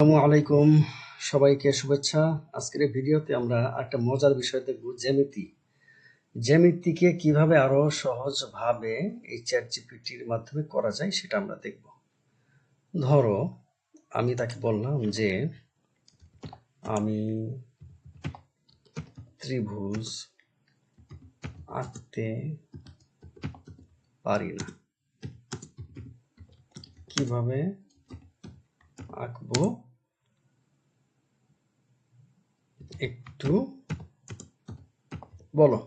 আসসালামু আলাইকুম, সবাইকে শুভেচ্ছা। আজকের এই ভিডিওতে আমরা একটা মজার বিষয় দেখব, জ্যামিতিকে কিভাবে আরো সহজভাবে এই চ্যাট জিপিটির মাধ্যমে করা যায় সেটা আমরা দেখব। ধরো আমি তাকে বললাম যে আমি ত্রিভুজ আঁকতে পারি না, কিভাবে আঁকবো একটু বলো।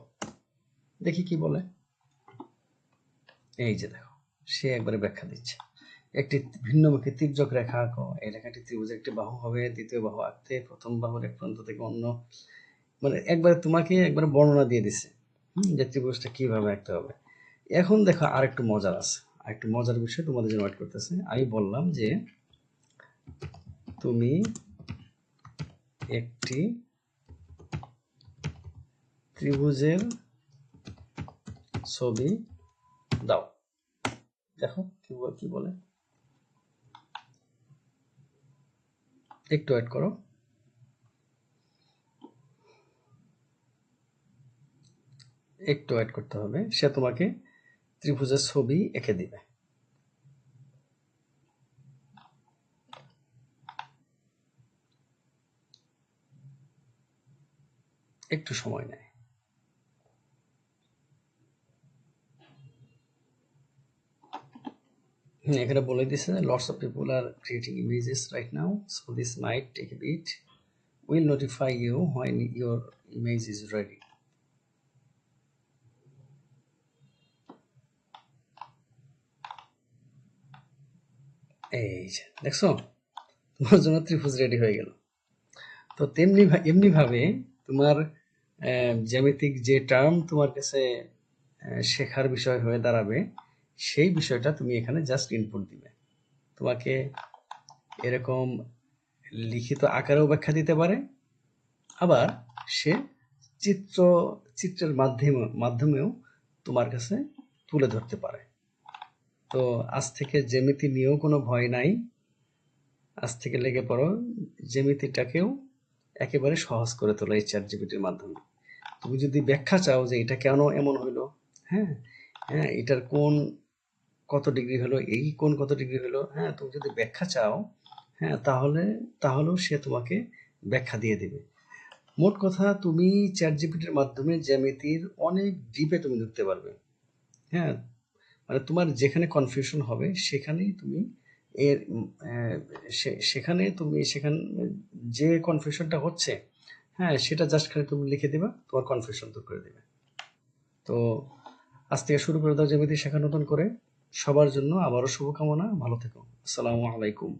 দেখি কি বলে। এই যে দেখো, সে একবারে ব্যাখ্যা দিচ্ছে। একটি ভিন্নমুখী তির্যক রেখা আঁকো। এই রেখাটি ত্রিভুজের একটি বাহু হবে। দ্বিতীয় বাহু আঁকতে প্রথম বাহুর এক প্রান্ত থেকে অন্য, মানে একবারে তোমাকে একবারে বর্ণনা দিয়ে দিছে যে ত্রিভুজটা কিভাবে আঁকতে হবে। এখন দেখো আরেকটু মজার আছে, আরেকটু মজার বিষয় তোমাদের জন্য ওয়েট করতেছে। আমি বললাম যে তুমি একটি ত্রিভুজের ছবি দাও। দেখো কি বলে, একটু ওয়েট করো। একটু ওয়েট করতে হবে, সে তোমাকে ত্রিভুজের ছবি এঁকে দিবে। একটু সময় নেয়। এখানে বলে দিছে lots of people are creating images right now, so this might take a bit. We'll notify you when your image is ready. এই যে দেখছো, তোমার জন্য ত্রিভুজ রেডি হয়ে গেল। তো এমনি ভাবে তোমার জ্যামিতিক যে টার্ম তোমার কাছে শেখার বিষয় হয়ে দাঁড়াবে, সেই বিষয়টা তুমি এখানে জাস্ট ইনপুট দিবে। তোমাকে এরকম লিখিত আকারেও ব্যাখ্যা দিতে পারে, আবার সে চিত্রের মাধ্যমেও তোমার কাছে তুলে ধরতে পারে। তো আজ থেকে জ্যামিতি নিয়েও কোনো ভয় নাই। আজ থেকে লেগে পড়ো জ্যামিতিটাকেও একেবারে সহজ করে তোলা এই চ্যাট জিপিটির মাধ্যমে। তুমি যদি ব্যাখ্যা চাও যে এটা কেন এমন হইলো, হ্যাঁ হ্যাঁ এটার কোন কত ডিগ্রি হলো, এই কোন কত ডিগ্রি হলো, হ্যাঁ তুমি যদি ব্যাখ্যা চাও, হ্যাঁ তাহলেও সে তোমাকে ব্যাখ্যা দিয়ে দিবে। মোট কথা, তুমি চ্যাট জিপিটির মাধ্যমে জ্যামিতির অনেক ডিপে তুমি ঢুকতে পারবে। হ্যাঁ, মানে তোমার যেখানে কনফিউশন হবে সেখানেই তুমি এর সেখানে যে কনফিউশনটা হচ্ছে, হ্যাঁ সেটা জাস্ট খালি তুমি লিখে দিবা, তোমার কনফিউশন দূর করে দিবে। তো আজ থেকে শুরু করে দাও জ্যামিতি শেখা নতুন করে। সবার জন্য আবারও শুভকামনা, ভালো থেকো। আসসালামু আলাইকুম।